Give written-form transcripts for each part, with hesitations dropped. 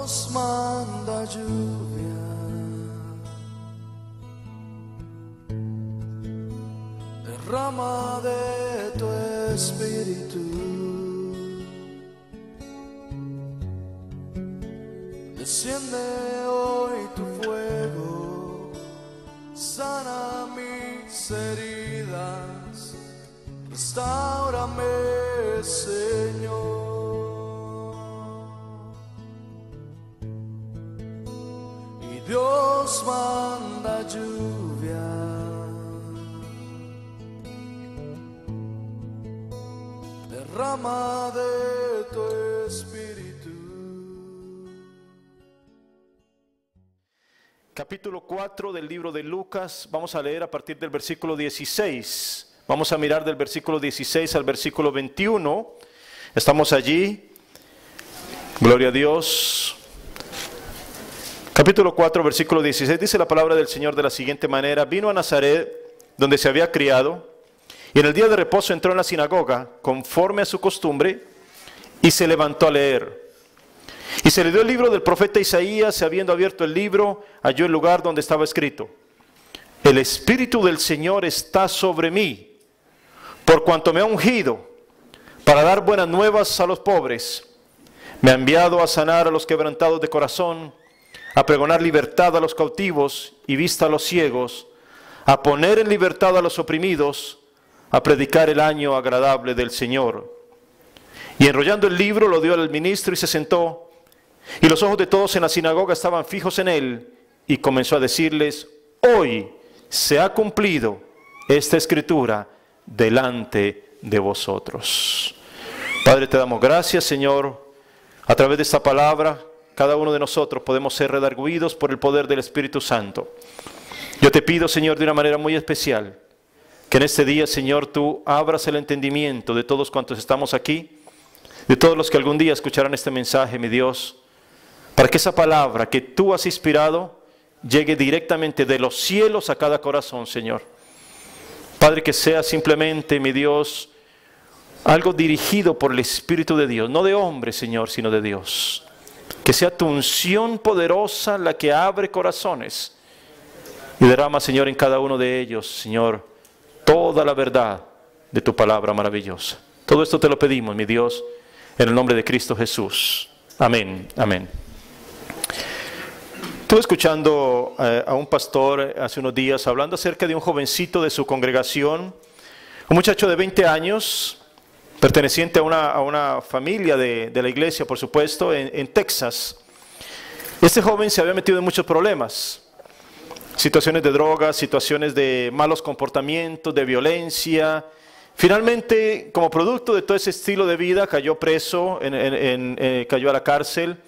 Dios manda lluvia, derrama de tu espíritu, desciende hoy tu fuego, sana mis heridas, restáurame, Señor. Y Dios manda lluvia, derrama de tu espíritu. Capítulo 4 del libro de Lucas, vamos a leer a partir del versículo 16. Vamos a mirar del versículo 16 al versículo 21. Estamos allí. Gloria a Dios. Capítulo 4, versículo 16. Dice la palabra del Señor de la siguiente manera: vino a Nazaret, donde se había criado, y en el día de reposo entró en la sinagoga, conforme a su costumbre, y se levantó a leer. Y se le dio el libro del profeta Isaías, y habiendo abierto el libro, halló el lugar donde estaba escrito: el Espíritu del Señor está sobre mí, por cuanto me ha ungido para dar buenas nuevas a los pobres. Me ha enviado a sanar a los quebrantados de corazón, a pregonar libertad a los cautivos y vista a los ciegos, a poner en libertad a los oprimidos, a predicar el año agradable del Señor. Y enrollando el libro lo dio al ministro y se sentó, y los ojos de todos en la sinagoga estaban fijos en él, y comenzó a decirles: hoy se ha cumplido esta escritura delante de vosotros. Padre, te damos gracias, Señor. A través de esta palabra, cada uno de nosotros podemos ser redarguidos por el poder del Espíritu Santo. Yo te pido, Señor, de una manera muy especial, que en este día, Señor, tú abras el entendimiento de todos cuantos estamos aquí, de todos los que algún día escucharán este mensaje, mi Dios, para que esa palabra que tú has inspirado llegue directamente de los cielos a cada corazón, Señor. Padre, que sea simplemente, mi Dios, algo dirigido por el Espíritu de Dios, no de hombre, Señor, sino de Dios. Que sea tu unción poderosa la que abre corazones y derrama, Señor, en cada uno de ellos, Señor, toda la verdad de tu palabra maravillosa. Todo esto te lo pedimos, mi Dios, en el nombre de Cristo Jesús. Amén, amén. Estuve escuchando a un pastor hace unos días hablando acerca de un jovencito de su congregación, un muchacho de 20 años, perteneciente a una familia de la iglesia, por supuesto, en Texas. Este joven se había metido en muchos problemas, situaciones de drogas, situaciones de malos comportamientos, de violencia. Finalmente, como producto de todo ese estilo de vida, cayó preso, cayó a la cárcel.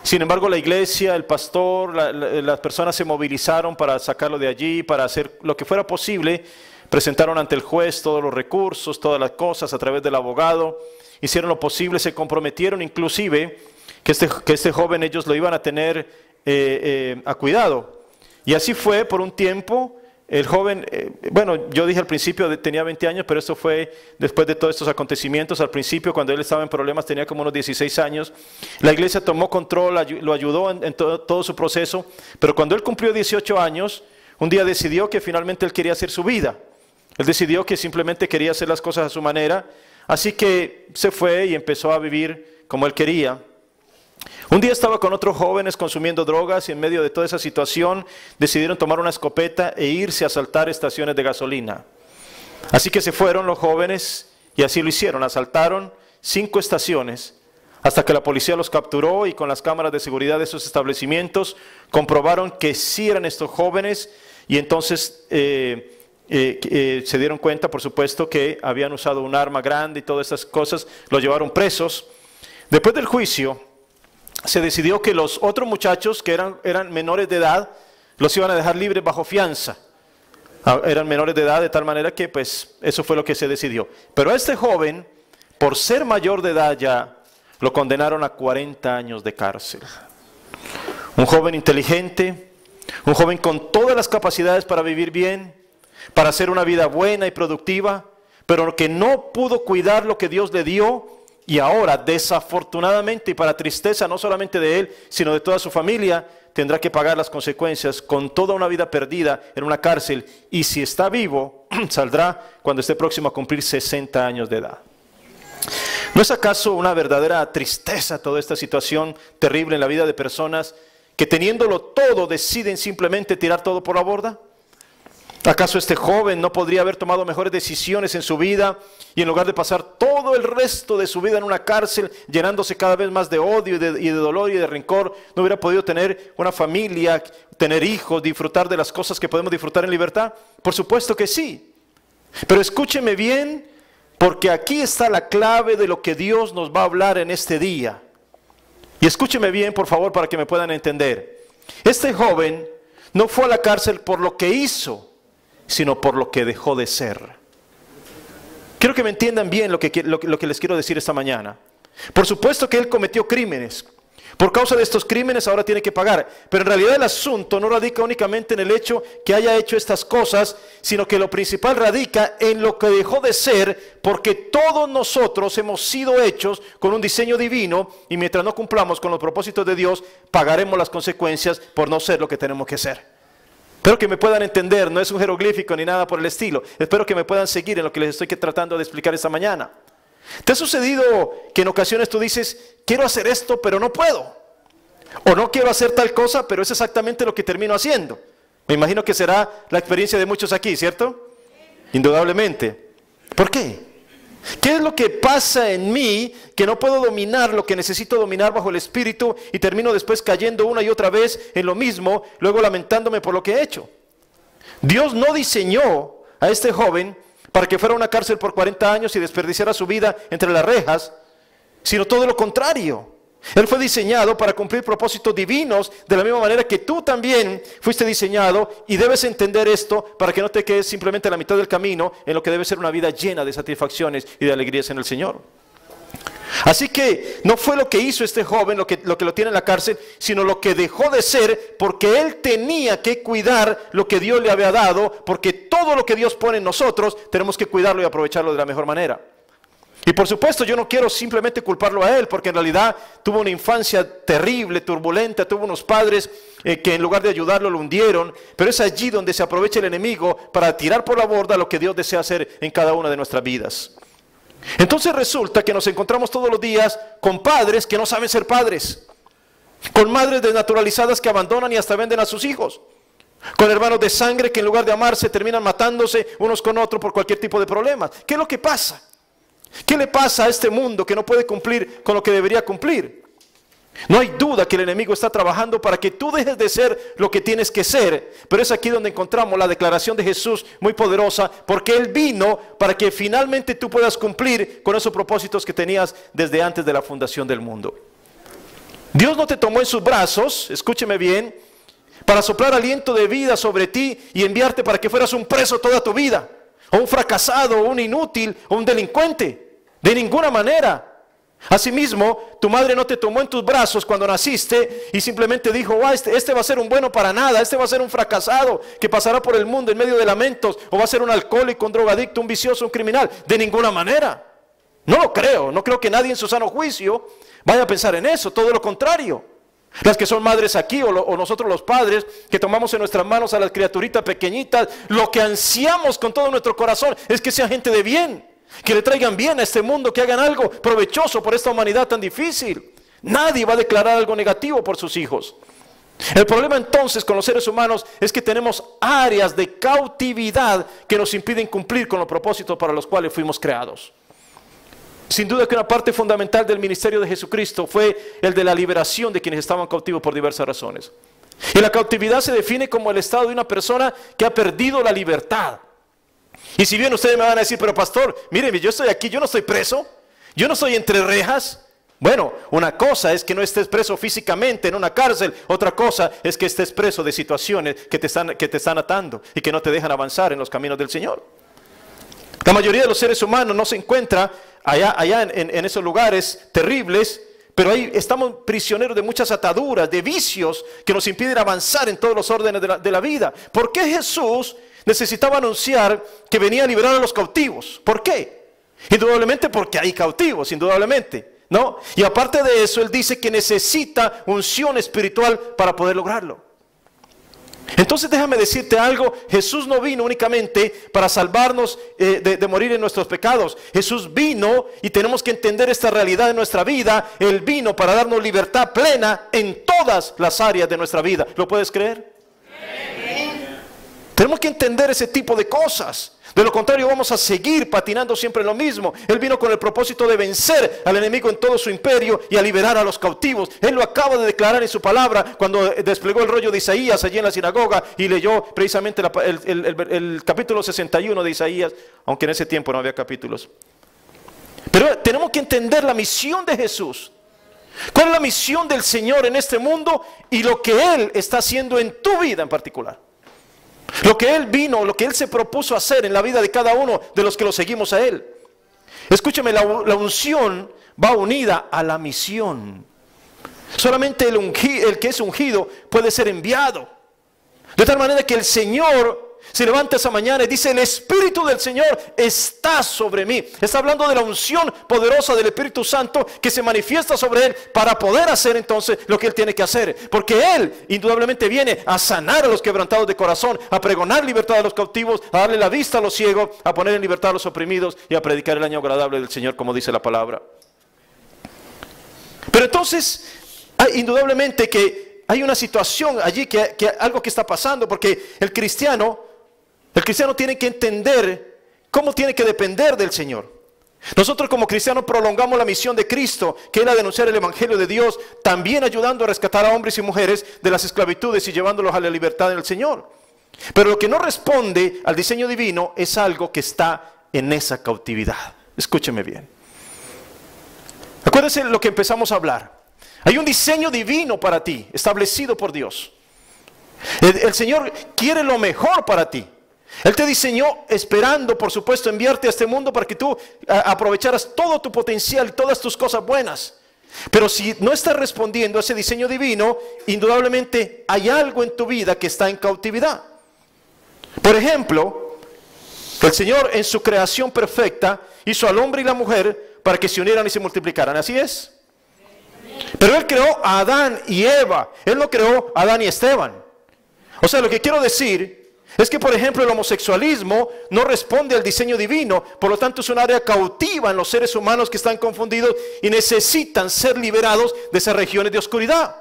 Sin embargo, la iglesia, el pastor, las personas se movilizaron para sacarlo de allí, para hacer lo que fuera posible. Presentaron ante el juez todos los recursos, todas las cosas a través del abogado. Hicieron lo posible, se comprometieron inclusive que este joven ellos lo iban a tener a cuidado. Y así fue por un tiempo. El joven, bueno, yo dije al principio tenía 20 años, pero esto fue después de todos estos acontecimientos. Al principio, cuando él estaba en problemas, tenía como unos 16 años. La iglesia tomó control, lo ayudó en todo su proceso. Pero cuando él cumplió 18 años, un día decidió que finalmente él quería hacer su vida. Él decidió que simplemente quería hacer las cosas a su manera. Así que se fue y empezó a vivir como él quería. Un día estaba con otros jóvenes consumiendo drogas y en medio de toda esa situación decidieron tomar una escopeta e irse a asaltar estaciones de gasolina. Así que se fueron los jóvenes y así lo hicieron. Asaltaron 5 estaciones hasta que la policía los capturó y con las cámaras de seguridad de esos establecimientos comprobaron que sí eran estos jóvenes y entonces se dieron cuenta, por supuesto, que habían usado un arma grande y todas esas cosas. Los llevaron presos. Después del juicio se decidió que los otros muchachos que eran menores de edad los iban a dejar libres bajo fianza. Eran menores de edad, de tal manera que pues eso fue lo que se decidió. Pero a este joven, por ser mayor de edad ya, lo condenaron a 40 años de cárcel. Un joven inteligente, un joven con todas las capacidades para vivir bien, para hacer una vida buena y productiva, pero que no pudo cuidar lo que Dios le dio y ahora, desafortunadamente y para tristeza no solamente de él, sino de toda su familia, tendrá que pagar las consecuencias con toda una vida perdida en una cárcel. Y si está vivo, saldrá cuando esté próximo a cumplir 60 años de edad. ¿No es acaso una verdadera tristeza toda esta situación terrible en la vida de personas que teniéndolo todo deciden simplemente tirar todo por la borda? ¿Acaso este joven no podría haber tomado mejores decisiones en su vida y en lugar de pasar todo el resto de su vida en una cárcel llenándose cada vez más de odio y de dolor y de rencor, no hubiera podido tener una familia, tener hijos, disfrutar de las cosas que podemos disfrutar en libertad? Por supuesto que sí. Pero escúcheme bien, porque aquí está la clave de lo que Dios nos va a hablar en este día. Y escúcheme bien, por favor, para que me puedan entender. Este joven no fue a la cárcel por lo que hizo, sino por lo que dejó de ser. Quiero que me entiendan bien lo que les quiero decir esta mañana. Por supuesto que él cometió crímenes. Por causa de estos crímenes ahora tiene que pagar. Pero en realidad el asunto no radica únicamente en el hecho que haya hecho estas cosas, sino que lo principal radica en lo que dejó de ser, porque todos nosotros hemos sido hechos con un diseño divino y mientras no cumplamos con los propósitos de Dios, pagaremos las consecuencias por no ser lo que tenemos que ser. Espero que me puedan entender, no es un jeroglífico ni nada por el estilo. Espero que me puedan seguir en lo que les estoy tratando de explicar esta mañana. ¿Te ha sucedido que en ocasiones tú dices, quiero hacer esto pero no puedo? O no quiero hacer tal cosa, pero es exactamente lo que termino haciendo. Me imagino que será la experiencia de muchos aquí, ¿cierto? Indudablemente. ¿Por qué? ¿Qué es lo que pasa en mí que no puedo dominar lo que necesito dominar bajo el Espíritu y termino después cayendo una y otra vez en lo mismo, luego lamentándome por lo que he hecho? Dios no diseñó a este joven para que fuera a una cárcel por 40 años y desperdiciara su vida entre las rejas, sino todo lo contrario. Él fue diseñado para cumplir propósitos divinos de la misma manera que tú también fuiste diseñado, y debes entender esto para que no te quedes simplemente a la mitad del camino en lo que debe ser una vida llena de satisfacciones y de alegrías en el Señor. Así que no fue lo que hizo este joven lo que lo tiene en la cárcel, sino lo que dejó de ser, porque él tenía que cuidar lo que Dios le había dado, porque todo lo que Dios pone en nosotros tenemos que cuidarlo y aprovecharlo de la mejor manera. Y por supuesto yo no quiero simplemente culparlo a él, porque en realidad tuvo una infancia terrible, turbulenta, tuvo unos padres que en lugar de ayudarlo lo hundieron, pero es allí donde se aprovecha el enemigo para tirar por la borda lo que Dios desea hacer en cada una de nuestras vidas. Entonces resulta que nos encontramos todos los días con padres que no saben ser padres, con madres desnaturalizadas que abandonan y hasta venden a sus hijos, con hermanos de sangre que en lugar de amarse terminan matándose unos con otros por cualquier tipo de problemas. ¿Qué es lo que pasa? ¿Qué le pasa a este mundo que no puede cumplir con lo que debería cumplir? No hay duda que el enemigo está trabajando para que tú dejes de ser lo que tienes que ser, pero es aquí donde encontramos la declaración de Jesús muy poderosa, porque Él vino para que finalmente tú puedas cumplir con esos propósitos que tenías desde antes de la fundación del mundo. Dios no te tomó en sus brazos, escúcheme bien, para soplar aliento de vida sobre ti y enviarte para que fueras un preso toda tu vida, o un fracasado, o un inútil, o un delincuente. De ninguna manera. Asimismo, tu madre no te tomó en tus brazos cuando naciste y simplemente dijo, este va a ser un bueno para nada, este va a ser un fracasado que pasará por el mundo en medio de lamentos, o va a ser un alcohólico, un drogadicto, un vicioso, un criminal. De ninguna manera. No lo creo, no creo que nadie en su sano juicio vaya a pensar en eso, todo lo contrario. Las que son madres aquí o nosotros los padres que tomamos en nuestras manos a las criaturitas pequeñitas, lo que ansiamos con todo nuestro corazón es que sean gente de bien, que le traigan bien a este mundo, que hagan algo provechoso por esta humanidad tan difícil. Nadie va a declarar algo negativo por sus hijos. El problema entonces con los seres humanos es que tenemos áreas de cautividad que nos impiden cumplir con los propósitos para los cuales fuimos creados. Sin duda que una parte fundamental del ministerio de Jesucristo fue el de la liberación de quienes estaban cautivos por diversas razones. Y la cautividad se define como el estado de una persona que ha perdido la libertad. Y si bien ustedes me van a decir, pero pastor, mírenme, yo estoy aquí, yo no estoy preso, yo no estoy entre rejas. Bueno, una cosa es que no estés preso físicamente en una cárcel, otra cosa es que estés preso de situaciones que te están atando y que no te dejan avanzar en los caminos del Señor. La mayoría de los seres humanos no se encuentra allá en esos lugares terribles, pero ahí estamos prisioneros de muchas ataduras, de vicios que nos impiden avanzar en todos los órdenes de la vida. ¿Por qué Jesús necesitaba anunciar que venía a liberar a los cautivos? ¿Por qué? Indudablemente porque hay cautivos, indudablemente, ¿no? Y aparte de eso, él dice que necesita unción espiritual para poder lograrlo. Entonces déjame decirte algo, Jesús no vino únicamente para salvarnos de morir en nuestros pecados. Jesús vino, y tenemos que entender esta realidad de nuestra vida, Él vino para darnos libertad plena en todas las áreas de nuestra vida. ¿Lo puedes creer? Tenemos que entender ese tipo de cosas. De lo contrario vamos a seguir patinando siempre en lo mismo. Él vino con el propósito de vencer al enemigo en todo su imperio y a liberar a los cautivos. Él lo acaba de declarar en su palabra cuando desplegó el rollo de Isaías allí en la sinagoga y leyó precisamente el capítulo 61 de Isaías, aunque en ese tiempo no había capítulos. Pero tenemos que entender la misión de Jesús. ¿Cuál es la misión del Señor en este mundo y lo que Él está haciendo en tu vida en particular? Lo que Él vino, lo que Él se propuso hacer en la vida de cada uno de los que lo seguimos a Él. Escúcheme, la unción va unida a la misión. Solamente el que es ungido puede ser enviado. De tal manera que el Señor se levanta esa mañana y dice: el Espíritu del Señor está sobre mí. Está hablando de la unción poderosa del Espíritu Santo que se manifiesta sobre Él para poder hacer entonces lo que Él tiene que hacer. Porque Él indudablemente viene a sanar a los quebrantados de corazón, a pregonar libertad a los cautivos, a darle la vista a los ciegos, a poner en libertad a los oprimidos y a predicar el año agradable del Señor, como dice la palabra. Pero entonces, indudablemente que hay una situación allí, que algo que está pasando, porque el cristiano tiene que entender cómo tiene que depender del Señor. Nosotros como cristianos prolongamos la misión de Cristo, que era denunciar el Evangelio de Dios, también ayudando a rescatar a hombres y mujeres de las esclavitudes y llevándolos a la libertad en el Señor. Pero lo que no responde al diseño divino es algo que está en esa cautividad. Escúcheme bien. Acuérdense lo que empezamos a hablar. Hay un diseño divino para ti, establecido por Dios. El Señor quiere lo mejor para ti. Él te diseñó esperando, por supuesto, enviarte a este mundo para que tú aprovecharas todo tu potencial y todas tus cosas buenas. Pero si no estás respondiendo a ese diseño divino, indudablemente hay algo en tu vida que está en cautividad. Por ejemplo, el Señor en su creación perfecta hizo al hombre y la mujer para que se unieran y se multiplicaran. ¿Así es? Pero Él creó a Adán y Eva. Él no creó a Adán y Esteban. O sea, lo que quiero decir es que, por ejemplo, el homosexualismo no responde al diseño divino. Por lo tanto, es un área cautiva en los seres humanos que están confundidos y necesitan ser liberados de esas regiones de oscuridad.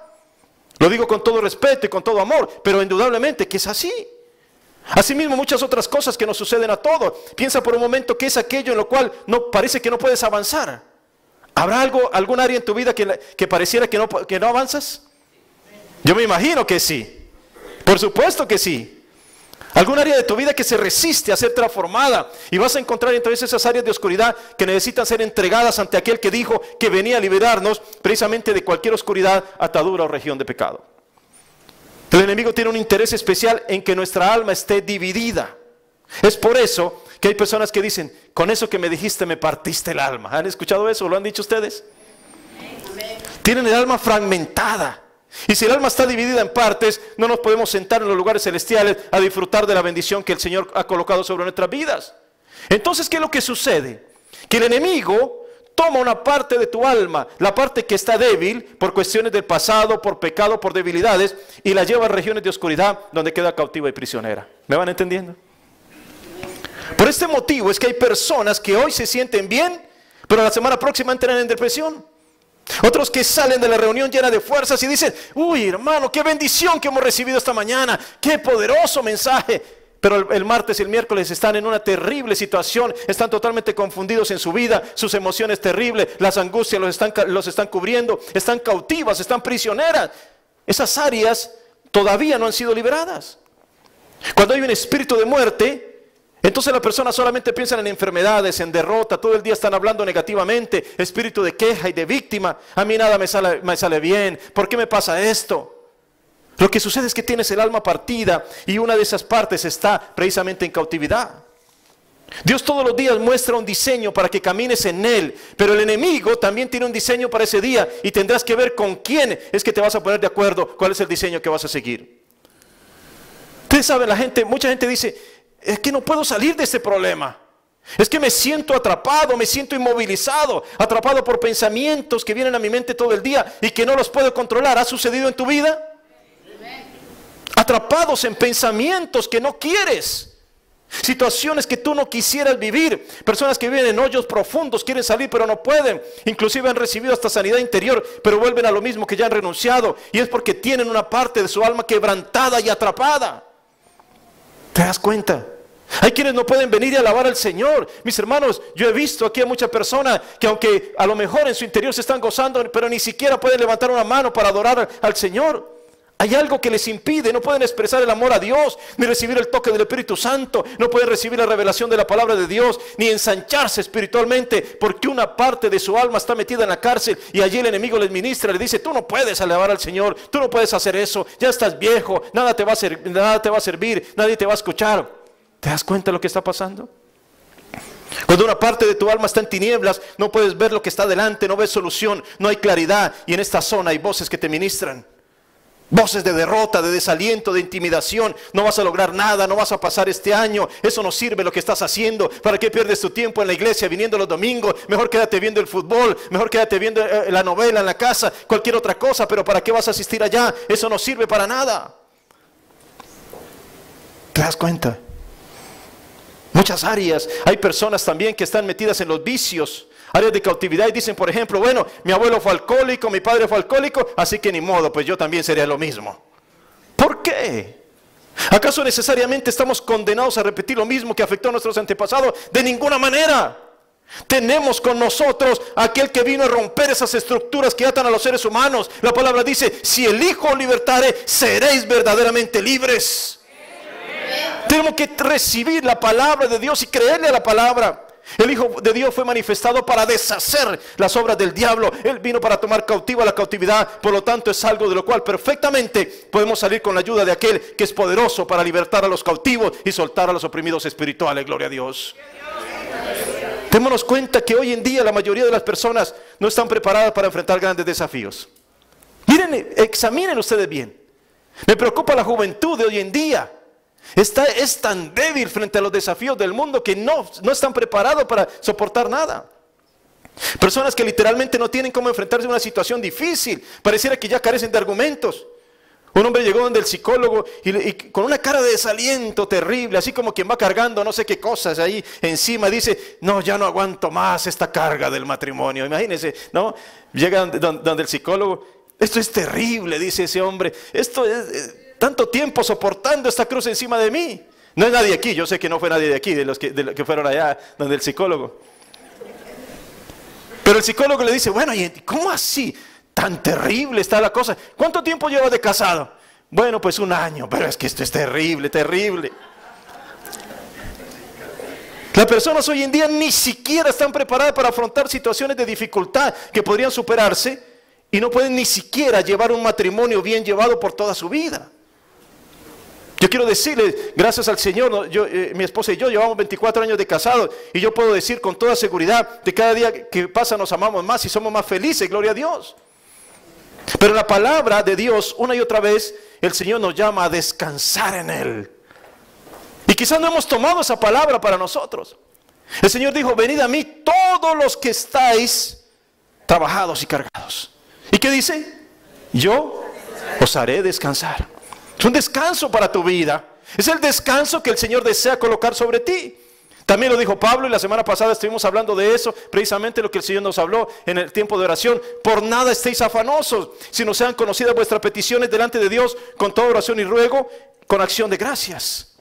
Lo digo con todo respeto y con todo amor, pero indudablemente que es así. Asimismo, muchas otras cosas que nos suceden a todos. Piensa por un momento que es aquello en lo cual parece que no puedes avanzar. ¿Habrá algún área en tu vida que pareciera que no avanzas? Yo me imagino que sí. Por supuesto que sí. Algún área de tu vida que se resiste a ser transformada, y vas a encontrar entonces esas áreas de oscuridad que necesitan ser entregadas ante aquel que dijo que venía a liberarnos precisamente de cualquier oscuridad, atadura o región de pecado. El enemigo tiene un interés especial en que nuestra alma esté dividida. Es por eso que hay personas que dicen: con eso que me dijiste me partiste el alma. ¿Han escuchado eso? ¿Lo han dicho ustedes? Tienen el alma fragmentada. Y si el alma está dividida en partes, no nos podemos sentar en los lugares celestiales a disfrutar de la bendición que el Señor ha colocado sobre nuestras vidas. Entonces, ¿qué es lo que sucede? Que el enemigo toma una parte de tu alma, la parte que está débil por cuestiones del pasado, por pecado, por debilidades, y la lleva a regiones de oscuridad donde queda cautiva y prisionera. ¿Me van entendiendo? Por este motivo es que hay personas que hoy se sienten bien, pero la semana próxima entran en depresión. Otros que salen de la reunión llena de fuerzas y dicen: uy, hermano, qué bendición que hemos recibido esta mañana, qué poderoso mensaje. Pero el martes y el miércoles están en una terrible situación, están totalmente confundidos en su vida, sus emociones terribles, las angustias los están cubriendo, están cautivas, están prisioneras. Esas áreas todavía no han sido liberadas. Cuando hay un espíritu de muerte, entonces la persona solamente piensa en enfermedades, en derrota, todo el día están hablando negativamente, espíritu de queja y de víctima. A mí nada me sale bien, ¿por qué me pasa esto? Lo que sucede es que tienes el alma partida y una de esas partes está precisamente en cautividad. Dios todos los días muestra un diseño para que camines en Él, pero el enemigo también tiene un diseño para ese día y tendrás que ver con quién es que te vas a poner de acuerdo, cuál es el diseño que vas a seguir. Ustedes saben, mucha gente dice: es que no puedo salir de este problema. Es que me siento atrapado, me siento inmovilizado, atrapado por pensamientos que vienen a mi mente todo el día y que no los puedo controlar. ¿Ha sucedido en tu vida? Atrapados en pensamientos que no quieres. Situaciones que tú no quisieras vivir. Personas que viven en hoyos profundos, quieren salir pero no pueden. Inclusive han recibido hasta sanidad interior, pero vuelven a lo mismo que ya han renunciado. Y es porque tienen una parte de su alma quebrantada y atrapada. ¿Te das cuenta? Hay quienes no pueden venir y alabar al Señor. Mis hermanos, yo he visto aquí a muchas personas que aunque a lo mejor en su interior se están gozando, pero ni siquiera pueden levantar una mano para adorar al Señor. Hay algo que les impide, no pueden expresar el amor a Dios, ni recibir el toque del Espíritu Santo, no pueden recibir la revelación de la palabra de Dios, ni ensancharse espiritualmente, porque una parte de su alma está metida en la cárcel y allí el enemigo les ministra, le dice, tú no puedes alabar al Señor, tú no puedes hacer eso, ya estás viejo, nada te va a servir, nadie te va a escuchar. ¿Te das cuenta de lo que está pasando? Cuando una parte de tu alma está en tinieblas, no puedes ver lo que está delante, no ves solución, no hay claridad, y en esta zona hay voces que te ministran. Voces de derrota, de desaliento, de intimidación. No vas a lograr nada, no vas a pasar este año. Eso no sirve lo que estás haciendo. ¿Para qué pierdes tu tiempo en la iglesia viniendo los domingos? Mejor quédate viendo el fútbol, mejor quédate viendo la novela en la casa, cualquier otra cosa. Pero ¿para qué vas a asistir allá? Eso no sirve para nada. ¿Te das cuenta? Muchas áreas. Hay personas también que están metidas en los vicios. Áreas de cautividad y dicen, por ejemplo, bueno, mi abuelo fue alcohólico, mi padre fue alcohólico, así que ni modo, pues yo también sería lo mismo. ¿Por qué? ¿Acaso necesariamente estamos condenados a repetir lo mismo que afectó a nuestros antepasados? De ninguna manera. Tenemos con nosotros a aquel que vino a romper esas estructuras que atan a los seres humanos. La palabra dice, si el Hijo os libertare, seréis verdaderamente libres. Tenemos que recibir la palabra de Dios y creerle a la palabra. El Hijo de Dios fue manifestado para deshacer las obras del diablo. Él vino para tomar cautiva la cautividad. Por lo tanto es algo de lo cual perfectamente podemos salir con la ayuda de aquel que es poderoso para libertar a los cautivos y soltar a los oprimidos espirituales. Gloria a Dios. Démonos cuenta que hoy en día la mayoría de las personas no están preparadas para enfrentar grandes desafíos. Miren, examinen ustedes bien. Me preocupa la juventud de hoy en día. Es tan débil frente a los desafíos del mundo que no están preparados para soportar nada. Personas que literalmente no tienen cómo enfrentarse a una situación difícil. Pareciera que ya carecen de argumentos. Un hombre llegó donde el psicólogo y con una cara de desaliento terrible, así como quien va cargando no sé qué cosas ahí encima, dice, no, ya no aguanto más esta carga del matrimonio. Imagínense, ¿no? Llega donde el psicólogo, esto es terrible, dice ese hombre, esto es... tanto tiempo soportando esta cruz encima de mí. No es nadie aquí, yo sé que no fue nadie de aquí, de los que fueron allá donde el psicólogo. Pero el psicólogo le dice, bueno, ¿y cómo así? Tan terrible está la cosa. ¿Cuánto tiempo llevas de casado? Bueno, pues 1 año, pero es que esto es terrible, terrible. Las personas hoy en día ni siquiera están preparadas para afrontar situaciones de dificultad que podrían superarse y no pueden ni siquiera llevar un matrimonio bien llevado por toda su vida. Yo quiero decirles, gracias al Señor, mi esposa y yo llevamos 24 años de casados y yo puedo decir con toda seguridad de cada día que pasa nos amamos más y somos más felices, gloria a Dios. Pero la palabra de Dios, una y otra vez, el Señor nos llama a descansar en Él. Y quizás no hemos tomado esa palabra para nosotros. El Señor dijo, venid a mí todos los que estáis trabajados y cargados. ¿Y qué dice? Yo os haré descansar. Es un descanso para tu vida. Es el descanso que el Señor desea colocar sobre ti. También lo dijo Pablo y la semana pasada estuvimos hablando de eso, precisamente lo que el Señor nos habló en el tiempo de oración. Por nada estéis afanosos, sino sean conocidas vuestras peticiones delante de Dios con toda oración y ruego, con acción de gracias.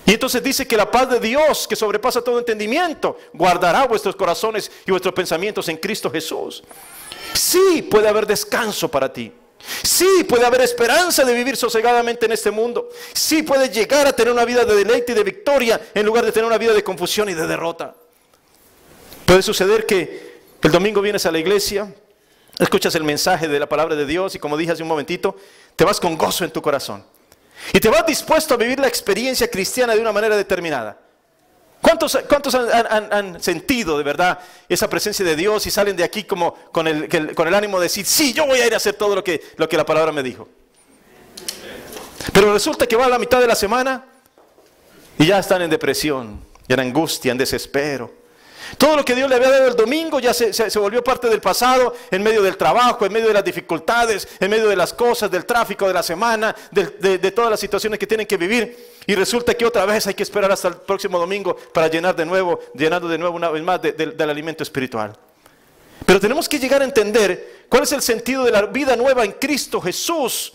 Y entonces dice que la paz de Dios, que sobrepasa todo entendimiento, guardará vuestros corazones y vuestros pensamientos en Cristo Jesús. Sí puede haber descanso para ti. Sí puede haber esperanza de vivir sosegadamente en este mundo. Sí puedes llegar a tener una vida de deleite y de victoria en lugar de tener una vida de confusión y de derrota. Puede suceder que el domingo vienes a la iglesia, escuchas el mensaje de la palabra de Dios y como dije hace un momentito, te vas con gozo en tu corazón. Y te vas dispuesto a vivir la experiencia cristiana de una manera determinada. ¿Cuántos han sentido de verdad esa presencia de Dios y salen de aquí como con el ánimo de decir, sí, yo voy a ir a hacer todo lo que la palabra me dijo? Pero resulta que va a la mitad de la semana y ya están en depresión, en angustia, en desespero. Todo lo que Dios le había dado el domingo ya se volvió parte del pasado, en medio del trabajo, en medio de las dificultades, en medio de las cosas, del tráfico de la semana, de todas las situaciones que tienen que vivir. Y resulta que otra vez hay que esperar hasta el próximo domingo para llenando de nuevo una vez más del alimento espiritual. Pero tenemos que llegar a entender cuál es el sentido de la vida nueva en Cristo Jesús.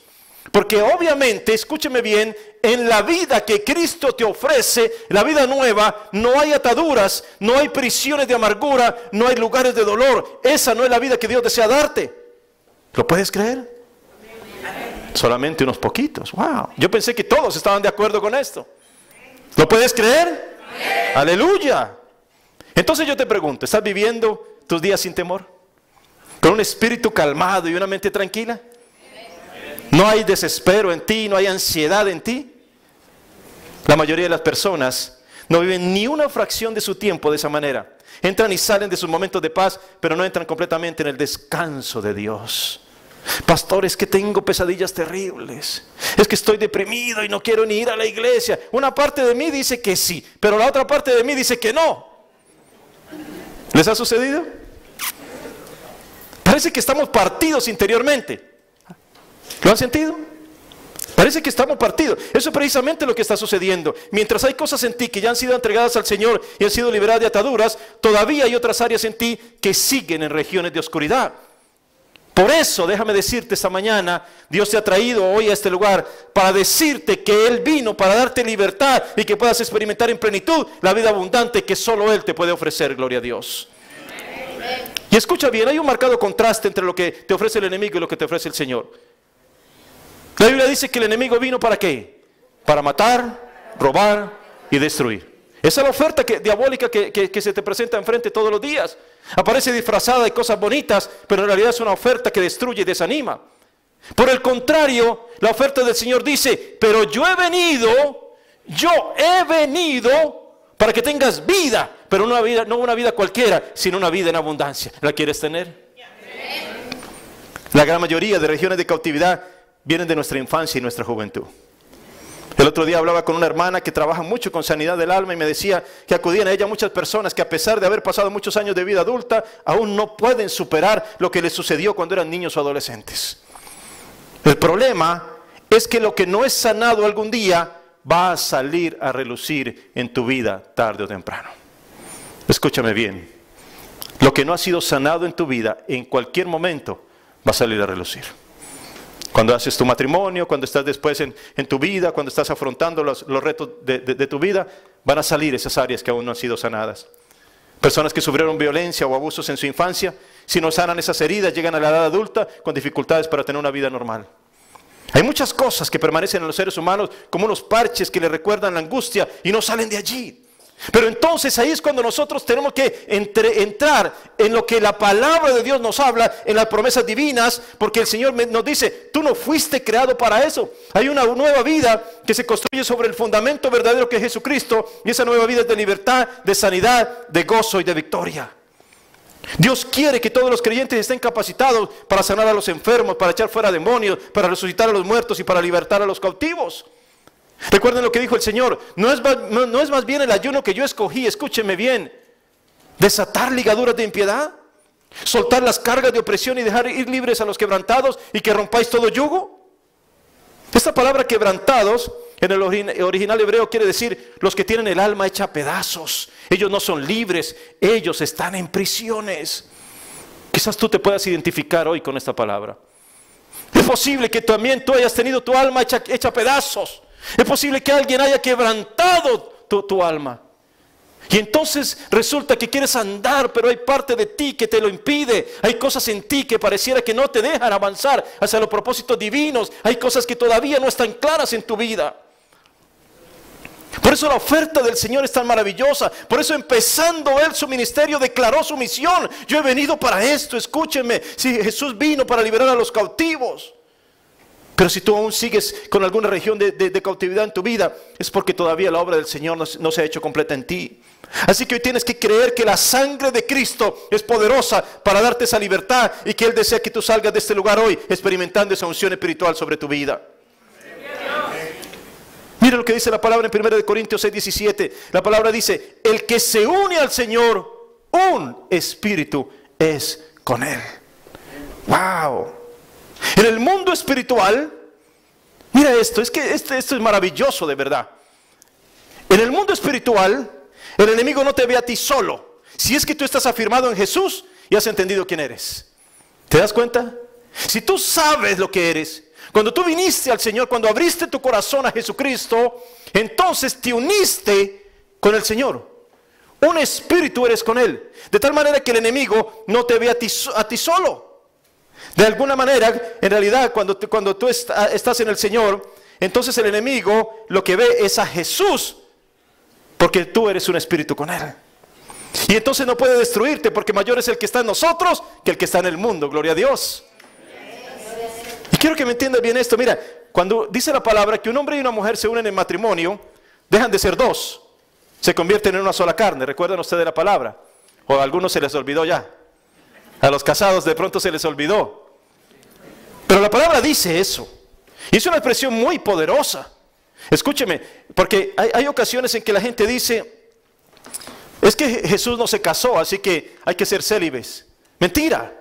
Porque obviamente, escúcheme bien, en la vida que Cristo te ofrece, la vida nueva, no hay ataduras, no hay prisiones de amargura, no hay lugares de dolor. Esa no es la vida que Dios desea darte. ¿Lo puedes creer? Solamente unos poquitos. Wow. Yo pensé que todos estaban de acuerdo con esto. ¿Lo puedes creer? Aleluya. Entonces yo te pregunto, ¿estás viviendo tus días sin temor? ¿Con un espíritu calmado y una mente tranquila? ¿No hay desespero en ti? ¿No hay ansiedad en ti? La mayoría de las personas no viven ni una fracción de su tiempo de esa manera. Entran y salen de sus momentos de paz, pero no entran completamente en el descanso de Dios. Pastor, es que tengo pesadillas terribles. Es que estoy deprimido y no quiero ni ir a la iglesia. Una parte de mí dice que sí, pero la otra parte de mí dice que no. ¿Les ha sucedido? Parece que estamos partidos interiormente. ¿Lo han sentido? Parece que estamos partidos. Eso es precisamente lo que está sucediendo. Mientras hay cosas en ti que ya han sido entregadas al Señor y han sido liberadas de ataduras, todavía hay otras áreas en ti que siguen en regiones de oscuridad. Por eso, déjame decirte esta mañana, Dios te ha traído hoy a este lugar para decirte que Él vino para darte libertad y que puedas experimentar en plenitud la vida abundante que solo Él te puede ofrecer. Gloria a Dios. Y escucha bien, hay un marcado contraste entre lo que te ofrece el enemigo y lo que te ofrece el Señor. La Biblia dice que el enemigo vino ¿para qué? Para matar, robar y destruir. Esa es la oferta diabólica que se te presenta enfrente todos los días. Aparece disfrazada de cosas bonitas, pero en realidad es una oferta que destruye y desanima. Por el contrario, la oferta del Señor dice, pero yo he venido para que tengas vida, pero no una vida cualquiera, sino una vida en abundancia. ¿La quieres tener? La gran mayoría de regiones de cautividad vienen de nuestra infancia y nuestra juventud. El otro día hablaba con una hermana que trabaja mucho con sanidad del alma y me decía que acudían a ella muchas personas que a pesar de haber pasado muchos años de vida adulta, aún no pueden superar lo que les sucedió cuando eran niños o adolescentes. El problema es que lo que no es sanado algún día va a salir a relucir en tu vida tarde o temprano. Escúchame bien, lo que no ha sido sanado en tu vida en cualquier momento va a salir a relucir. Cuando haces tu matrimonio, cuando estás después en tu vida, cuando estás afrontando los retos de tu vida, van a salir esas áreas que aún no han sido sanadas. Personas que sufrieron violencia o abusos en su infancia, si no sanan esas heridas, llegan a la edad adulta con dificultades para tener una vida normal. Hay muchas cosas que permanecen en los seres humanos como unos parches que le recuerdan la angustia y no salen de allí. Pero entonces ahí es cuando nosotros tenemos que entrar en lo que la palabra de Dios nos habla, en las promesas divinas, porque el Señor nos dice, tú no fuiste creado para eso. Hay una nueva vida que se construye sobre el fundamento verdadero que es Jesucristo, y esa nueva vida es de libertad, de sanidad, de gozo y de victoria. Dios quiere que todos los creyentes estén capacitados para sanar a los enfermos, para echar fuera demonios, para resucitar a los muertos y para libertar a los cautivos. Recuerden lo que dijo el Señor, no es más bien el ayuno que yo escogí, escúchenme bien, desatar ligaduras de impiedad, soltar las cargas de opresión y dejar ir libres a los quebrantados y que rompáis todo yugo. Esta palabra quebrantados en el original hebreo quiere decir los que tienen el alma hecha a pedazos. Ellos no son libres, ellos están en prisiones. Quizás tú te puedas identificar hoy con esta palabra. Es posible que también tú hayas tenido tu alma hecha a pedazos. Es posible que alguien haya quebrantado tu alma. Y entonces resulta que quieres andar, pero hay parte de ti que te lo impide. Hay cosas en ti que pareciera que no te dejan avanzar hacia los propósitos divinos. Hay cosas que todavía no están claras en tu vida. Por eso la oferta del Señor es tan maravillosa. Por eso empezando Él su ministerio declaró su misión. Yo he venido para esto, escúchenme. Si Jesús vino para liberar a los cautivos. Pero si tú aún sigues con alguna región de cautividad en tu vida, es porque todavía la obra del Señor no se ha hecho completa en ti. Así que hoy tienes que creer que la sangre de Cristo es poderosa para darte esa libertad y que Él desea que tú salgas de este lugar hoy experimentando esa unción espiritual sobre tu vida. Mire lo que dice la palabra en 1 Corintios 6:17. La palabra dice, el que se une al Señor, un espíritu es con Él. ¡Wow! En el mundo espiritual, mira esto, es que esto es maravilloso de verdad. En el mundo espiritual, el enemigo no te ve a ti solo. Si es que tú estás afirmado en Jesús y has entendido quién eres. ¿Te das cuenta? Si tú sabes lo que eres, cuando tú viniste al Señor, cuando abriste tu corazón a Jesucristo, entonces te uniste con el Señor. Un espíritu eres con Él. De tal manera que el enemigo no te ve a ti solo. De alguna manera, en realidad, cuando tú estás en el Señor, entonces el enemigo lo que ve es a Jesús, porque tú eres un espíritu con Él. Y entonces no puede destruirte, porque mayor es el que está en nosotros que el que está en el mundo. Gloria a Dios. Y quiero que me entiendas bien esto. Mira, cuando dice la palabra que un hombre y una mujer se unen en matrimonio, dejan de ser dos, se convierten en una sola carne. ¿Recuerdan ustedes la palabra? O a algunos se les olvidó ya. A los casados de pronto se les olvidó. Pero la palabra dice eso. Y es una expresión muy poderosa. Escúcheme, porque hay ocasiones en que la gente dice, es que Jesús no se casó, así que hay que ser célibes. Mentira.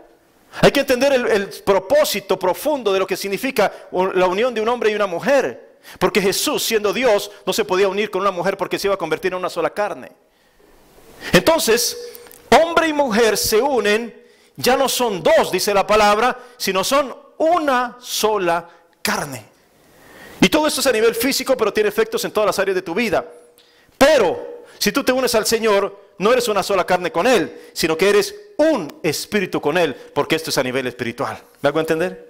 Hay que entender el propósito profundo de lo que significa la unión de un hombre y una mujer. Porque Jesús, siendo Dios, no se podía unir con una mujer porque se iba a convertir en una sola carne. Entonces, hombre y mujer se unen, ya no son dos, dice la palabra, sino son una sola carne. Y todo esto es a nivel físico, pero tiene efectos en todas las áreas de tu vida. Pero, si tú te unes al Señor, no eres una sola carne con Él, sino que eres un espíritu con Él, porque esto es a nivel espiritual. ¿Me hago entender?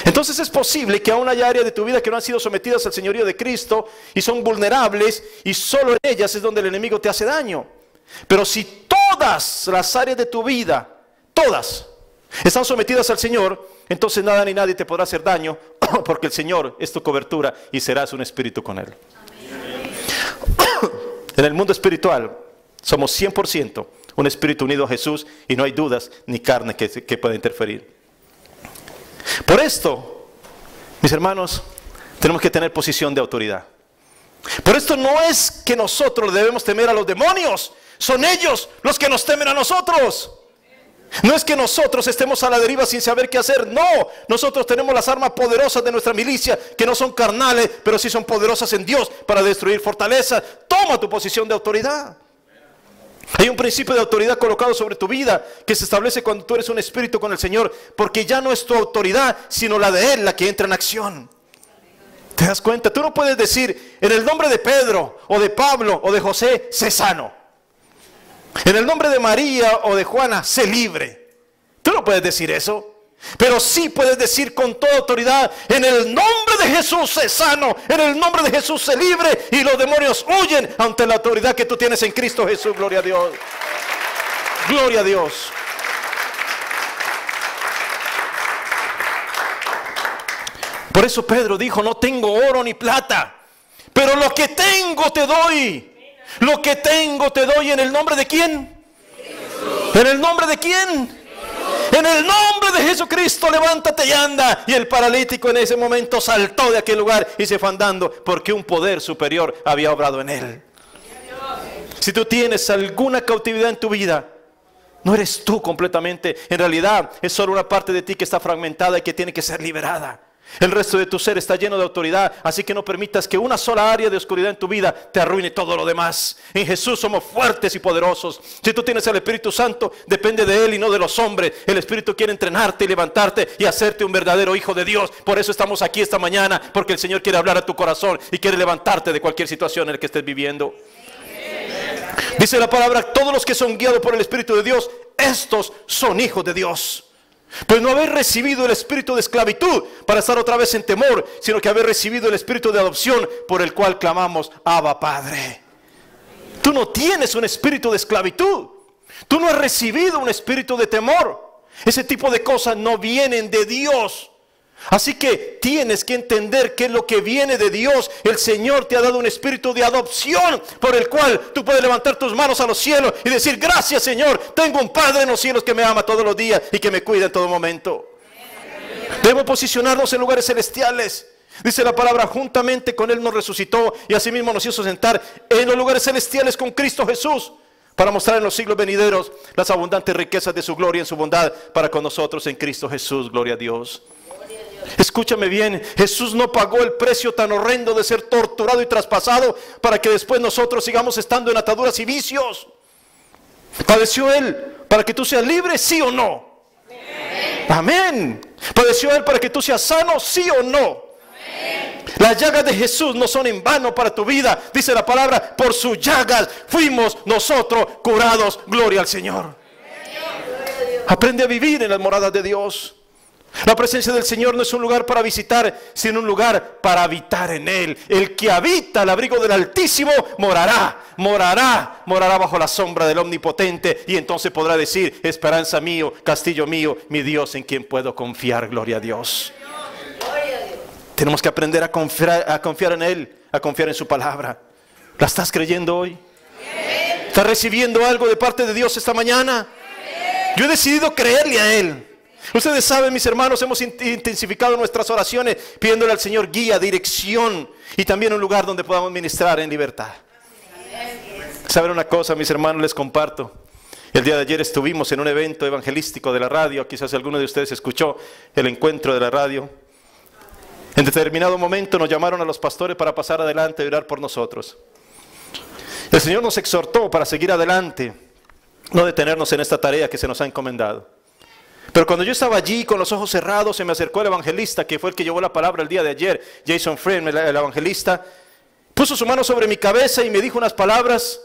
Entonces es posible que aún haya áreas de tu vida que no han sido sometidas al señorío de Cristo y son vulnerables, y solo en ellas es donde el enemigo te hace daño. Pero si todas las áreas de tu vida, todas, están sometidas al Señor, entonces nada ni nadie te podrá hacer daño, porque el Señor es tu cobertura y serás un espíritu con Él. En el mundo espiritual somos 100% un espíritu unido a Jesús, y no hay dudas ni carne que pueda interferir. Por esto, mis hermanos, tenemos que tener posición de autoridad. Por esto no es que nosotros debemos temer a los demonios, son ellos los que nos temen a nosotros. No es que nosotros estemos a la deriva sin saber qué hacer, no. Nosotros tenemos las armas poderosas de nuestra milicia, que no son carnales, pero sí son poderosas en Dios para destruir fortalezas. Toma tu posición de autoridad. Hay un principio de autoridad colocado sobre tu vida que se establece cuando tú eres un espíritu con el Señor, porque ya no es tu autoridad, sino la de Él la que entra en acción. ¿Te das cuenta? Tú no puedes decir, en el nombre de Pedro, o de Pablo, o de José, sé sano. En el nombre de María o de Juana, sé libre. Tú no puedes decir eso. Pero sí puedes decir con toda autoridad, en el nombre de Jesús sé sano, en el nombre de Jesús sé libre, y los demonios huyen ante la autoridad que tú tienes en Cristo Jesús. Gloria a Dios. Gloria a Dios. Por eso Pedro dijo, no tengo oro ni plata, pero lo que tengo te doy. Lo que tengo te doy. ¿En el nombre de quién? ¿En el nombre de quién? En el nombre de Jesucristo, levántate y anda. Y el paralítico en ese momento saltó de aquel lugar y se fue andando, porque un poder superior había obrado en él. Si tú tienes alguna cautividad en tu vida, no eres tú completamente. En realidad es solo una parte de ti que está fragmentada y que tiene que ser liberada. El resto de tu ser está lleno de autoridad, así que no permitas que una sola área de oscuridad en tu vida te arruine todo lo demás. En Jesús somos fuertes y poderosos. Si tú tienes el Espíritu Santo, depende de Él y no de los hombres. El Espíritu quiere entrenarte y levantarte y hacerte un verdadero hijo de Dios. Por eso estamos aquí esta mañana, porque el Señor quiere hablar a tu corazón y quiere levantarte de cualquier situación en la que estés viviendo. Dice la palabra, todos los que son guiados por el Espíritu de Dios, estos son hijos de Dios. Pues no habéis recibido el espíritu de esclavitud para estar otra vez en temor, sino que habéis recibido el espíritu de adopción, por el cual clamamos, Abba, Padre. Tú no tienes un espíritu de esclavitud. Tú no has recibido un espíritu de temor. Ese tipo de cosas no vienen de Dios. Así que tienes que entender que es lo que viene de Dios. El Señor te ha dado un espíritu de adopción, por el cual tú puedes levantar tus manos a los cielos y decir, gracias Señor, tengo un Padre en los cielos que me ama todos los días y que me cuida en todo momento. Debemos posicionarnos en lugares celestiales. Dice la palabra, juntamente con Él nos resucitó y asimismo nos hizo sentar en los lugares celestiales con Cristo Jesús, para mostrar en los siglos venideros las abundantes riquezas de su gloria en su bondad para con nosotros en Cristo Jesús. Gloria a Dios. Escúchame bien, Jesús no pagó el precio tan horrendo de ser torturado y traspasado para que después nosotros sigamos estando en ataduras y vicios. ¿Padeció Él para que tú seas libre, sí o no? Amén. ¿Padeció Él para que tú seas sano, sí o no? Las llagas de Jesús no son en vano para tu vida. Dice la palabra, por sus llagas fuimos nosotros curados. Gloria al Señor. Aprende a vivir en las moradas de Dios. La presencia del Señor no es un lugar para visitar, sino un lugar para habitar en Él. El que habita al abrigo del Altísimo morará bajo la sombra del Omnipotente. Y entonces podrá decir, esperanza mío, castillo mío, mi Dios en quien puedo confiar. Gloria a Dios. Tenemos que aprender a confiar en Él, a confiar en su palabra. ¿La estás creyendo hoy? ¿Estás recibiendo algo de parte de Dios esta mañana? Yo he decidido creerle a Él. Ustedes saben, mis hermanos, hemos intensificado nuestras oraciones pidiéndole al Señor guía, dirección y también un lugar donde podamos ministrar en libertad. ¿Saben una cosa, mis hermanos? Les comparto. El día de ayer estuvimos en un evento evangelístico de la radio. Quizás alguno de ustedes escuchó el encuentro de la radio. En determinado momento nos llamaron a los pastores para pasar adelante y orar por nosotros. El Señor nos exhortó para seguir adelante, no detenernos en esta tarea que se nos ha encomendado. Pero cuando yo estaba allí con los ojos cerrados, se me acercó el evangelista, que fue el que llevó la palabra el día de ayer, Jason Friend, el evangelista, puso su mano sobre mi cabeza y me dijo unas palabras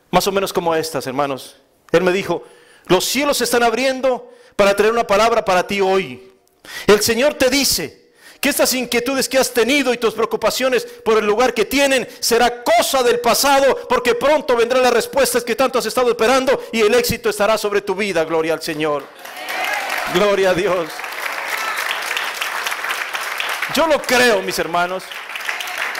más o menos como estas, hermanos. Él me dijo, los cielos se están abriendo para traer una palabra para ti hoy. El Señor te dice que estas inquietudes que has tenido y tus preocupaciones por el lugar que tienen será cosa del pasado, porque pronto vendrán las respuestas que tanto has estado esperando y el éxito estará sobre tu vida. Gloria al Señor. Gloria a Dios. Yo lo creo, mis hermanos.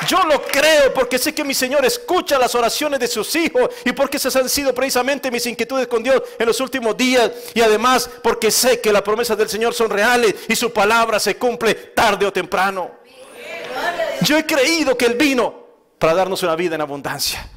Yo lo creo porque sé que mi Señor escucha las oraciones de sus hijos y porque esas han sido precisamente mis inquietudes con Dios en los últimos días, y además porque sé que las promesas del Señor son reales y su palabra se cumple tarde o temprano. Yo he creído que Él vino para darnos una vida en abundancia.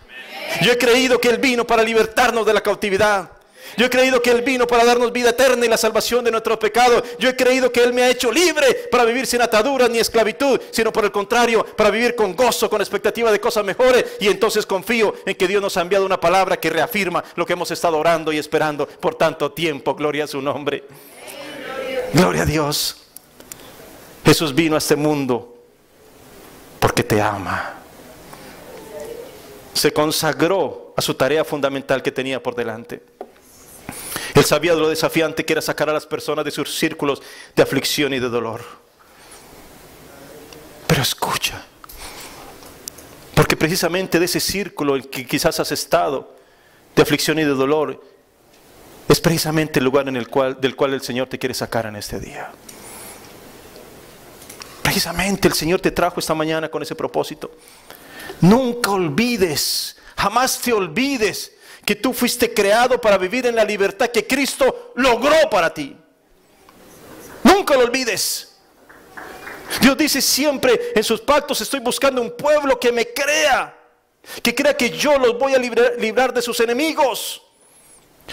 Yo he creído que Él vino para libertarnos de la cautividad. Yo he creído que Él vino para darnos vida eterna y la salvación de nuestros pecados. Yo he creído que Él me ha hecho libre para vivir sin ataduras ni esclavitud, sino por el contrario, para vivir con gozo, con expectativa de cosas mejores. Y entonces confío en que Dios nos ha enviado una palabra que reafirma lo que hemos estado orando y esperando por tanto tiempo. Gloria a su nombre. Gloria a Dios. Jesús vino a este mundo porque te ama. Se consagró a su tarea fundamental que tenía por delante. Él sabía de lo desafiante que era sacar a las personas de sus círculos de aflicción y de dolor. Pero escucha, porque precisamente de ese círculo en que quizás has estado, de aflicción y de dolor, es precisamente el lugar del cual el Señor te quiere sacar en este día. Precisamente el Señor te trajo esta mañana con ese propósito. Nunca olvides, jamás te olvides que tú fuiste creado para vivir en la libertad que Cristo logró para ti. Nunca lo olvides. Dios dice siempre en sus pactos, estoy buscando un pueblo que me crea, que crea que yo los voy a librar de sus enemigos.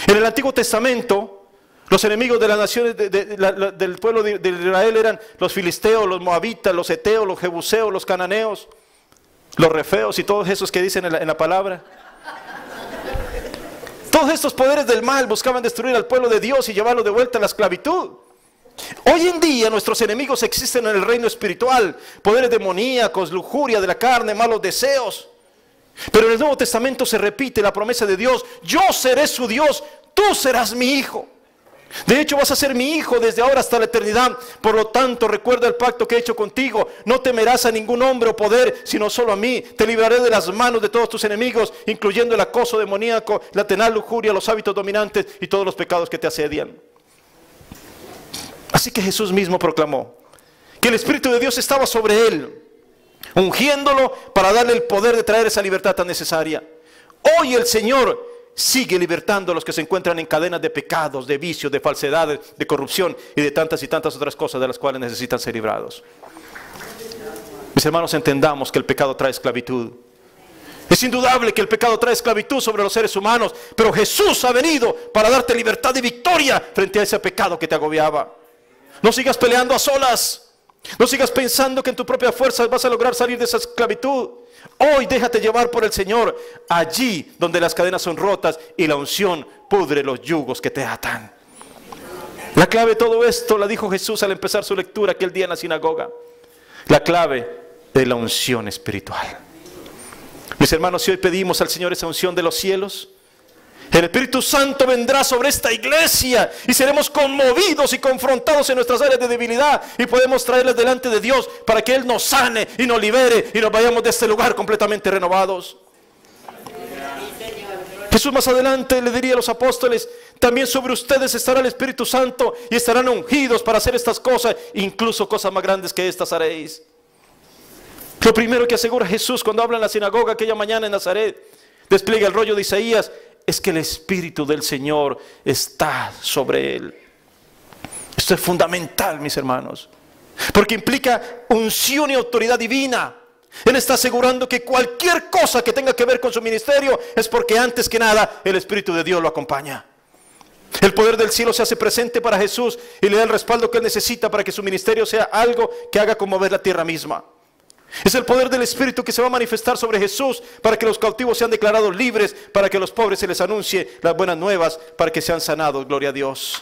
En el Antiguo Testamento, los enemigos de las naciones del pueblo de Israel eran los filisteos, los moabitas, los heteos, los jebuseos, los cananeos, los refeos y todos esos que dicen en la palabra. Todos estos poderes del mal buscaban destruir al pueblo de Dios y llevarlo de vuelta a la esclavitud. Hoy en día nuestros enemigos existen en el reino espiritual. Poderes demoníacos, lujuria de la carne, malos deseos. Pero en el Nuevo Testamento se repite la promesa de Dios. Yo seré su Dios, tú serás mi hijo. De hecho, vas a ser mi hijo desde ahora hasta la eternidad. Por lo tanto, recuerda el pacto que he hecho contigo. No temerás a ningún hombre o poder, sino solo a mí. Te libraré de las manos de todos tus enemigos, incluyendo el acoso demoníaco, la tenaz lujuria, los hábitos dominantes y todos los pecados que te asedian. Así que Jesús mismo proclamó que el Espíritu de Dios estaba sobre él, ungiéndolo para darle el poder de traer esa libertad tan necesaria. Hoy el Señor sigue libertando a los que se encuentran en cadenas de pecados, de vicios, de falsedades, de corrupción y de tantas y tantas otras cosas de las cuales necesitan ser librados. Mis hermanos, entendamos que el pecado trae esclavitud. Es indudable que el pecado trae esclavitud sobre los seres humanos, pero Jesús ha venido para darte libertad y victoria frente a ese pecado que te agobiaba. No sigas peleando a solas. No sigas pensando que en tu propia fuerza vas a lograr salir de esa esclavitud. Hoy déjate llevar por el Señor, allí donde las cadenas son rotas y la unción pudre los yugos que te atan. La clave de todo esto la dijo Jesús al empezar su lectura aquel día en la sinagoga. La clave de la unción espiritual. Mis hermanos, si hoy pedimos al Señor esa unción de los cielos, el Espíritu Santo vendrá sobre esta iglesia y seremos conmovidos y confrontados en nuestras áreas de debilidad y podemos traerlas delante de Dios para que Él nos sane y nos libere y nos vayamos de este lugar completamente renovados. Jesús más adelante le diría a los apóstoles: también sobre ustedes estará el Espíritu Santo y estarán ungidos para hacer estas cosas, incluso cosas más grandes que estas haréis. Lo primero que asegura Jesús cuando habla en la sinagoga aquella mañana en Nazaret, despliega el rollo de Isaías, es que el Espíritu del Señor está sobre él. Esto es fundamental, mis hermanos, porque implica unción y autoridad divina. Él está asegurando que cualquier cosa que tenga que ver con su ministerio es porque antes que nada el Espíritu de Dios lo acompaña. El poder del cielo se hace presente para Jesús y le da el respaldo que él necesita para que su ministerio sea algo que haga conmover la tierra misma. Es el poder del Espíritu que se va a manifestar sobre Jesús para que los cautivos sean declarados libres, para que a los pobres se les anuncie las buenas nuevas, para que sean sanados. Gloria a Dios.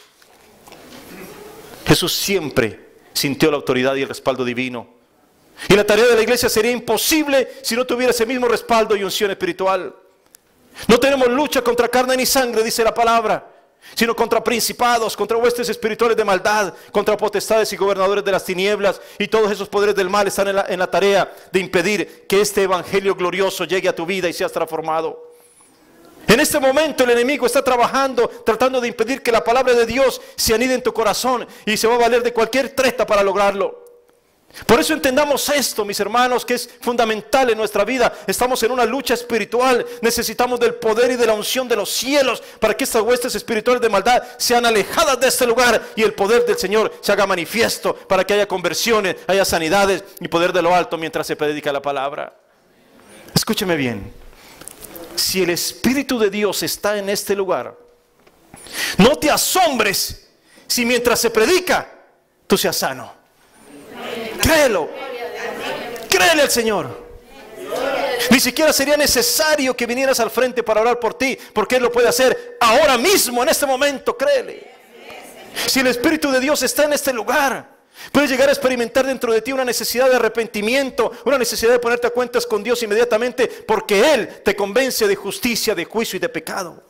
Jesús siempre sintió la autoridad y el respaldo divino. Y la tarea de la iglesia sería imposible si no tuviera ese mismo respaldo y unción espiritual. No tenemos lucha contra carne ni sangre, dice la palabra, sino contra principados, contra huestes espirituales de maldad, contra potestades y gobernadores de las tinieblas, y todos esos poderes del mal están en la tarea de impedir que este evangelio glorioso llegue a tu vida y seas transformado. En este momento el enemigo está trabajando, tratando de impedir que la palabra de Dios se anide en tu corazón, y se va a valer de cualquier treta para lograrlo. Por eso entendamos esto, mis hermanos, que es fundamental en nuestra vida. Estamos en una lucha espiritual. Necesitamos del poder y de la unción de los cielos para que estas huestes espirituales de maldad sean alejadas de este lugar y el poder del Señor se haga manifiesto para que haya conversiones, haya sanidades y poder de lo alto mientras se predica la palabra. Escúcheme bien. Si el Espíritu de Dios está en este lugar, no te asombres si mientras se predica tú seas sano. Créelo. Créele al Señor. Ni siquiera sería necesario que vinieras al frente para orar por ti, porque Él lo puede hacer ahora mismo, en este momento. Créele. Si el Espíritu de Dios está en este lugar, puedes llegar a experimentar dentro de ti una necesidad de arrepentimiento, una necesidad de ponerte a cuentas con Dios inmediatamente, porque Él te convence de justicia, de juicio y de pecado.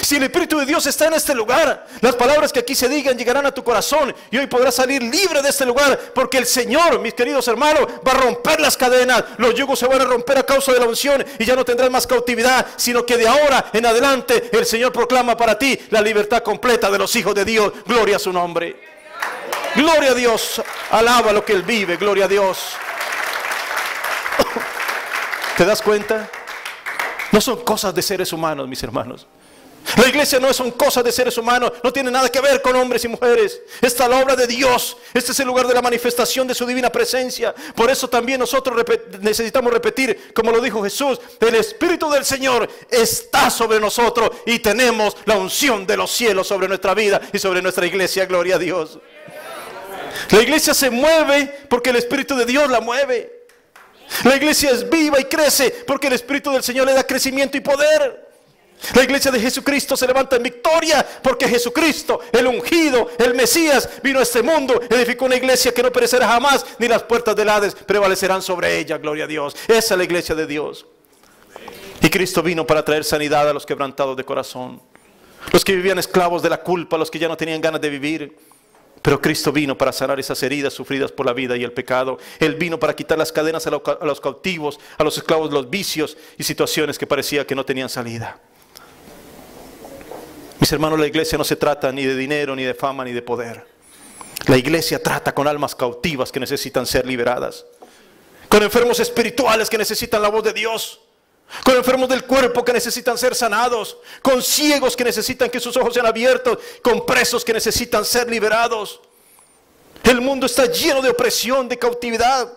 Si el Espíritu de Dios está en este lugar, las palabras que aquí se digan llegarán a tu corazón y hoy podrás salir libre de este lugar, porque el Señor, mis queridos hermanos, va a romper las cadenas. Los yugos se van a romper a causa de la unción y ya no tendrás más cautividad, sino que de ahora en adelante el Señor proclama para ti la libertad completa de los hijos de Dios. Gloria a su nombre. Gloria a Dios. Alaba lo que Él vive. Gloria a Dios. ¿Te das cuenta? No son cosas de seres humanos, mis hermanos. La iglesia no son cosas de seres humanos, no tiene nada que ver con hombres y mujeres. Esta es la obra de Dios. Este es el lugar de la manifestación de su divina presencia. Por eso también nosotros necesitamos repetir, como lo dijo Jesús: el Espíritu del Señor está sobre nosotros y tenemos la unción de los cielos sobre nuestra vida y sobre nuestra iglesia. Gloria a Dios. La iglesia se mueve porque el Espíritu de Dios la mueve. La iglesia es viva y crece porque el Espíritu del Señor le da crecimiento y poder. La iglesia de Jesucristo se levanta en victoria porque Jesucristo, el ungido, el Mesías, vino a este mundo, edificó una iglesia que no perecerá jamás, ni las puertas del Hades prevalecerán sobre ella. Gloria a Dios. Esa es la iglesia de Dios. Y Cristo vino para traer sanidad a los quebrantados de corazón, los que vivían esclavos de la culpa, los que ya no tenían ganas de vivir. Pero Cristo vino para sanar esas heridas sufridas por la vida y el pecado. Él vino para quitar las cadenas a los cautivos, a los esclavos de los vicios y situaciones que parecía que no tenían salida. Mis hermanos, la iglesia no se trata ni de dinero, ni de fama, ni de poder. La iglesia trata con almas cautivas que necesitan ser liberadas, con enfermos espirituales que necesitan la voz de Dios, con enfermos del cuerpo que necesitan ser sanados, con ciegos que necesitan que sus ojos sean abiertos, con presos que necesitan ser liberados. El mundo está lleno de opresión, de cautividad.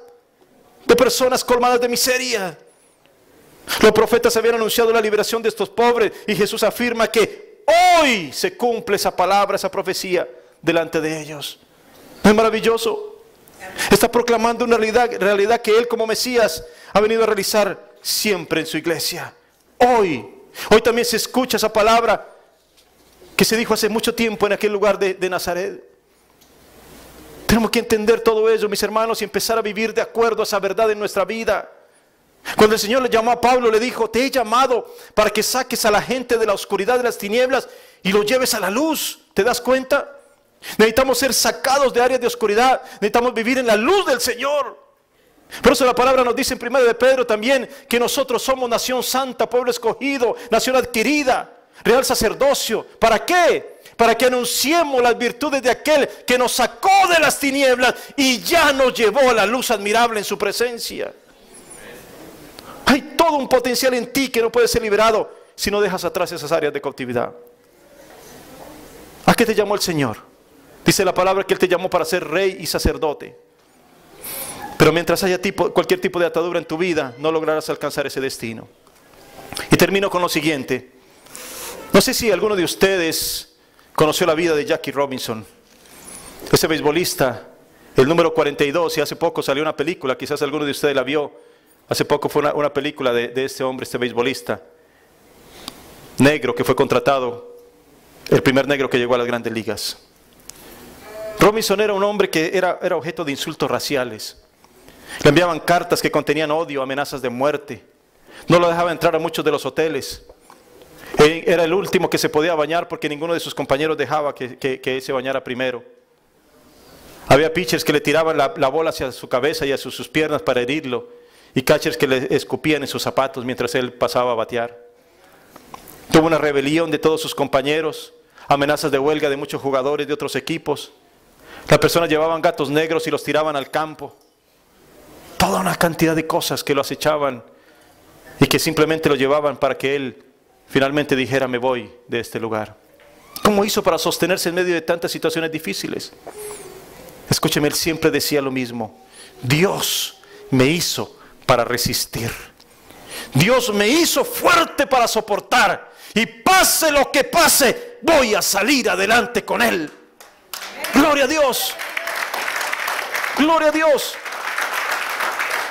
de personas colmadas de miseria. Los profetas habían anunciado la liberación de estos pobres y Jesús afirma que hoy se cumple esa palabra, esa profecía delante de ellos. ¿No es maravilloso? Está proclamando una realidad que Él como Mesías ha venido a realizar siempre en su iglesia. Hoy también se escucha esa palabra que se dijo hace mucho tiempo en aquel lugar de Nazaret. Tenemos que entender todo ello, mis hermanos, y empezar a vivir de acuerdo a esa verdad en nuestra vida. Cuando el Señor le llamó a Pablo, le dijo: te he llamado para que saques a la gente de la oscuridad, de las tinieblas, y lo lleves a la luz. ¿Te das cuenta? Necesitamos ser sacados de áreas de oscuridad. Necesitamos vivir en la luz del Señor. Por eso la palabra nos dice en 1 de Pedro también que nosotros somos nación santa, pueblo escogido, nación adquirida, real sacerdocio. ¿Para qué? Para que anunciemos las virtudes de aquel que nos sacó de las tinieblas y ya nos llevó a la luz admirable en su presencia. Hay todo un potencial en ti que no puede ser liberado si no dejas atrás esas áreas de cautividad. ¿A qué te llamó el Señor? Dice la palabra que Él te llamó para ser rey y sacerdote. Pero mientras haya cualquier tipo de atadura en tu vida, no lograrás alcanzar ese destino. Y termino con lo siguiente. No sé si alguno de ustedes conoció la vida de Jackie Robinson, ese beisbolista, el número 42, y hace poco salió una película, quizás alguno de ustedes la vio. Hace poco fue una película de este hombre, este beisbolista negro que fue contratado, el primer negro que llegó a las grandes ligas. Robinson era un hombre que era objeto de insultos raciales. Le enviaban cartas que contenían odio, amenazas de muerte. No lo dejaba entrar a muchos de los hoteles. Era el último que se podía bañar porque ninguno de sus compañeros dejaba que él se bañara primero. Había pitchers que le tiraban la bola hacia su cabeza y hacia sus piernas para herirlo, y catchers que le escupían en sus zapatos mientras él pasaba a batear. Tuvo una rebelión de todos sus compañeros, amenazas de huelga de muchos jugadores de otros equipos. Las personas llevaban gatos negros y los tiraban al campo. Toda una cantidad de cosas que lo acechaban y que simplemente lo llevaban para que él finalmente dijera: me voy de este lugar. ¿Cómo hizo para sostenerse en medio de tantas situaciones difíciles? Escúcheme, él siempre decía lo mismo: Dios me hizo para resistir. Dios me hizo fuerte para soportar. Y pase lo que pase, voy a salir adelante con Él. Gloria a Dios. Gloria a Dios.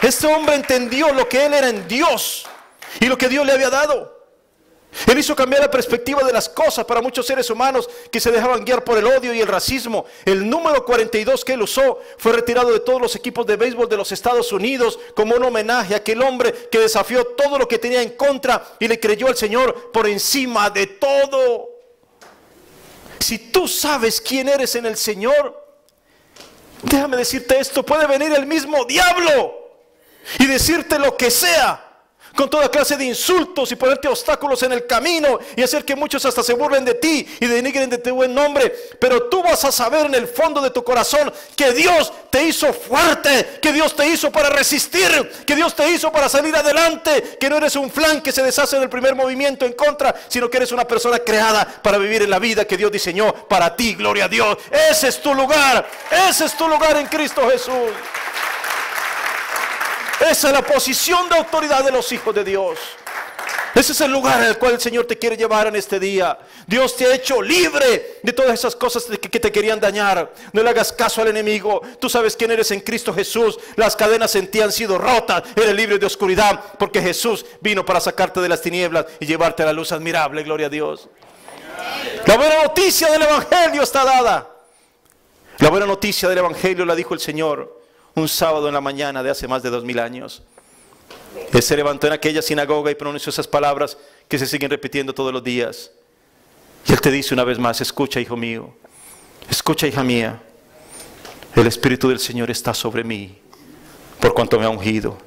Este hombre entendió lo que él era en Dios y lo que Dios le había dado. Él hizo cambiar la perspectiva de las cosas para muchos seres humanos que se dejaban guiar por el odio y el racismo. El número 42 que él usó fue retirado de todos los equipos de béisbol de los Estados Unidos como un homenaje a aquel hombre que desafió todo lo que tenía en contra y le creyó al Señor por encima de todo. Si tú sabes quién eres en el Señor, déjame decirte esto: puede venir el mismo diablo y decirte lo que sea, con toda clase de insultos, y ponerte obstáculos en el camino y hacer que muchos hasta se burlen de ti y denigren de tu buen nombre. Pero tú vas a saber en el fondo de tu corazón que Dios te hizo fuerte, que Dios te hizo para resistir, que Dios te hizo para salir adelante, que no eres un flan que se deshace en el primer movimiento en contra, sino que eres una persona creada para vivir en la vida que Dios diseñó para ti. Gloria a Dios. Ese es tu lugar. Ese es tu lugar en Cristo Jesús. Esa es la posición de autoridad de los hijos de Dios. Ese es el lugar al cual el Señor te quiere llevar en este día. Dios te ha hecho libre de todas esas cosas que te querían dañar. No le hagas caso al enemigo. Tú sabes quién eres en Cristo Jesús. Las cadenas en ti han sido rotas. Eres libre de oscuridad porque Jesús vino para sacarte de las tinieblas y llevarte a la luz admirable. Gloria a Dios. La buena noticia del Evangelio está dada. La buena noticia del Evangelio la dijo el Señor un sábado en la mañana de hace más de 2000 años. Él se levantó en aquella sinagoga y pronunció esas palabras que se siguen repitiendo todos los días. Y Él te dice una vez más: escucha, hijo mío, escucha, hija mía, el Espíritu del Señor está sobre mí, por cuanto me ha ungido.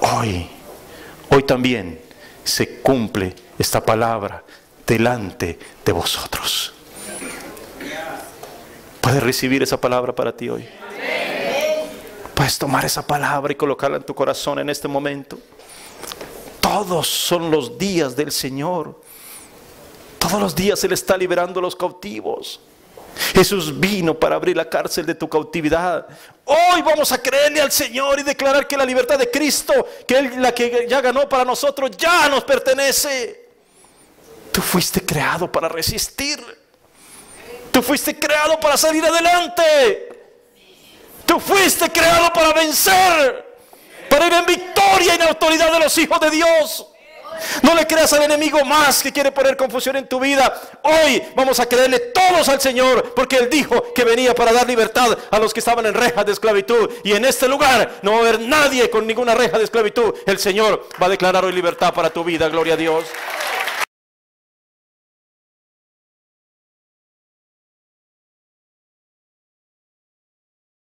Hoy también se cumple esta palabra delante de vosotros. ¿Puedes recibir esa palabra para ti hoy? Puedes tomar esa palabra y colocarla en tu corazón en este momento. Todos son los días del Señor. Todos los días Él está liberando a los cautivos. Jesús vino para abrir la cárcel de tu cautividad. Hoy vamos a creerle al Señor y declarar que la libertad de Cristo, que Él la que ya ganó para nosotros, ya nos pertenece. Tú fuiste creado para resistir. Tú fuiste creado para salir adelante. Tú fuiste creado para vencer, para ir en victoria y en autoridad de los hijos de Dios. No le creas al enemigo más que quiere poner confusión en tu vida. Hoy vamos a creerle todos al Señor, porque Él dijo que venía para dar libertad a los que estaban en rejas de esclavitud. Y en este lugar no va a haber nadie con ninguna reja de esclavitud. El Señor va a declarar hoy libertad para tu vida. Gloria a Dios.